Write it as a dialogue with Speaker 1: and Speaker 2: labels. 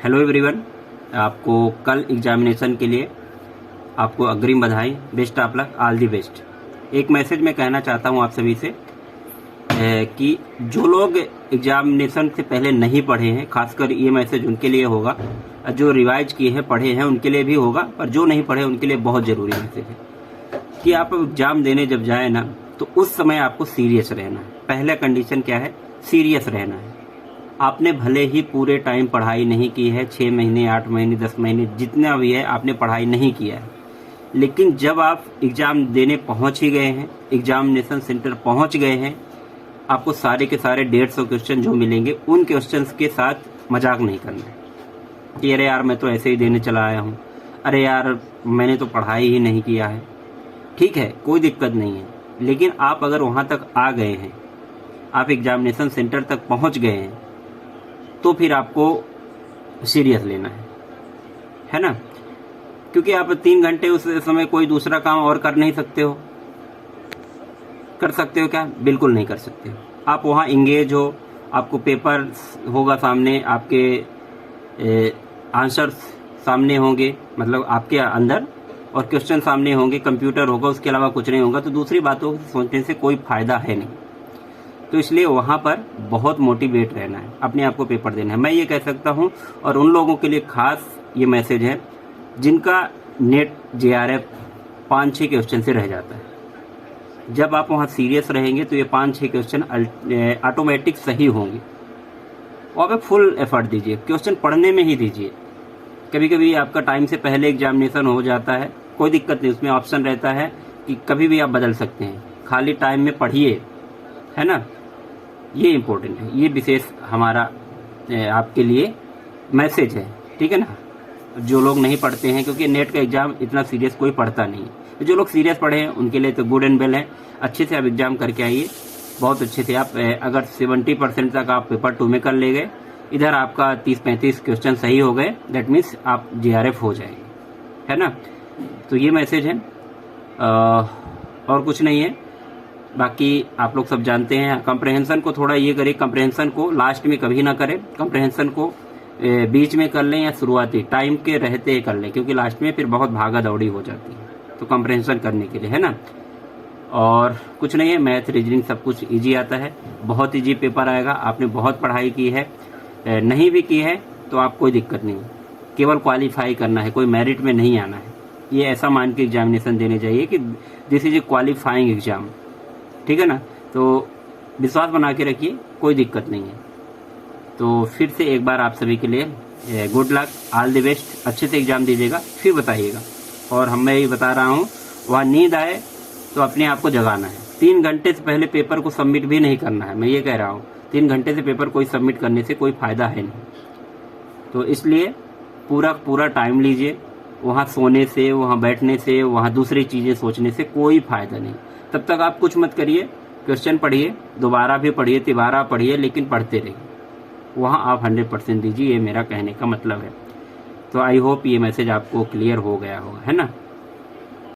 Speaker 1: Hello everyone, आपको कल examination के लिए आपको अग्रिम बधाई, best of luck, all the best. एक मैसेज मैं कहना चाहता हूं आप सभी से कि जो लोग एग्जामिनेशन से पहले नहीं पढ़े हैं, खासकर ये मैसेज उनके लिए होगा। जो रिवाइज किए हैं, पढ़े हैं, उनके लिए भी होगा, पर जो नहीं पढ़े उनके लिए बहुत ज़रूरी मैसेज है कि आप एग्ज़ाम देने जब जाए ना, तो उस समय आपको सीरियस रहना है। पहला कंडीशन क्या है? सीरियस रहना है। आपने भले ही पूरे टाइम पढ़ाई नहीं की है, 6 महीने, 8 महीने, 10 महीने, जितना भी है आपने पढ़ाई नहीं किया है, लेकिन जब आप एग्ज़ाम देने पहुंच ही गए हैं, एग्जामिनेशन सेंटर पहुंच गए हैं, आपको सारे के सारे 150 क्वेश्चन जो मिलेंगे उन क्वेश्चंस के साथ मजाक नहीं करना है कि अरे यार मैं तो ऐसे ही देने चला आया हूँ, अरे यार मैंने तो पढ़ाई ही नहीं किया है। ठीक है, कोई दिक्कत नहीं है, लेकिन आप अगर वहाँ तक आ गए हैं, आप एग्जामिनेशन सेंटर तक पहुँच गए हैं, तो फिर आपको सीरियस लेना है ना? क्योंकि आप 3 घंटे उस समय कोई दूसरा काम और कर नहीं सकते हो। कर सकते हो क्या? बिल्कुल नहीं कर सकते हो। आप वहाँ इंगेज हो, आपको पेपर होगा सामने, आपके आंसर्स सामने होंगे, मतलब आपके अंदर, और क्वेश्चन सामने होंगे, कंप्यूटर होगा, उसके अलावा कुछ नहीं होगा, तो दूसरी बातों को सोचने से कोई फायदा है नहीं। तो इसलिए वहाँ पर बहुत मोटिवेट रहना है, अपने आप को पेपर देना है। मैं ये कह सकता हूँ, और उन लोगों के लिए खास ये मैसेज है जिनका नेट JRF 5-6 क्वेश्चन से रह जाता है। जब आप वहाँ सीरियस रहेंगे तो ये 5-6 क्वेश्चन ऑटोमेटिक सही होंगे, और आप फुल एफर्ट दीजिए, क्वेश्चन पढ़ने में ही दीजिए। कभी कभी आपका टाइम से पहले एग्जामिनेशन हो जाता है, कोई दिक्कत नहीं, उसमें ऑप्शन रहता है कि कभी भी आप बदल सकते हैं। खाली टाइम में पढ़िए, है ना? ये इम्पोर्टेंट है, ये विशेष हमारा आपके लिए मैसेज है, ठीक है ना? जो लोग नहीं पढ़ते हैं, क्योंकि नेट का एग्ज़ाम इतना सीरियस कोई पढ़ता नहीं है, तो जो लोग सीरियस पढ़े हैं उनके लिए तो गुड एंड वेल है। अच्छे से आप एग्ज़ाम करके आइए, बहुत अच्छे से। आप अगर 70% तक आप पेपर 2 में कर ले गए, इधर आपका 30-35 क्वेश्चन सही हो गए, दैट मीन्स आप JRF हो जाएंगे, है ना? तो ये मैसेज है, और कुछ नहीं है। बाकी आप लोग सब जानते हैं। कंप्रहेंशन को थोड़ा ये करें, कंप्रहेंशन को लास्ट में कभी ना करें, कंप्रहेंशन को बीच में कर लें या शुरुआती टाइम के रहते कर लें, क्योंकि लास्ट में फिर बहुत भागा दौड़ी हो जाती है। तो कंप्रहेंशन करने के लिए, है ना? और कुछ नहीं है, मैथ, रीजनिंग सब कुछ इजी आता है, बहुत इजी पेपर आएगा। आपने बहुत पढ़ाई की है, नहीं भी की है तो आप कोई दिक्कत नहीं, केवल क्वालिफाई करना है, कोई मेरिट में नहीं आना है। ये ऐसा मान के एग्जामिनेशन देने चाहिए कि this is a qualifying exam, ठीक है ना? तो विश्वास बना के रखिए, कोई दिक्कत नहीं है। तो फिर से एक बार आप सभी के लिए good luck, all the best. अच्छे से एग्जाम दीजिएगा, फिर बताइएगा। और मैं ये बता रहा हूँ, वहाँ नींद आए तो अपने आप को जगाना है। 3 घंटे से पहले पेपर को सबमिट भी नहीं करना है, मैं ये कह रहा हूँ। 3 घंटे से पेपर कोई सबमिट करने से कोई फायदा है नहीं। तो इसलिए पूरा टाइम लीजिए। वहाँ सोने से, वहाँ बैठने से, वहाँ दूसरी चीज़ें सोचने से कोई फायदा नहीं। तब तक आप कुछ मत करिए, क्वेश्चन पढ़िए, दोबारा भी पढ़िए, तिबारा पढ़िए, लेकिन पढ़ते रहिए। वहाँ आप 100% दीजिए, ये मेरा कहने का मतलब है। तो आई होप ये मैसेज आपको क्लियर हो गया होगा, है ना?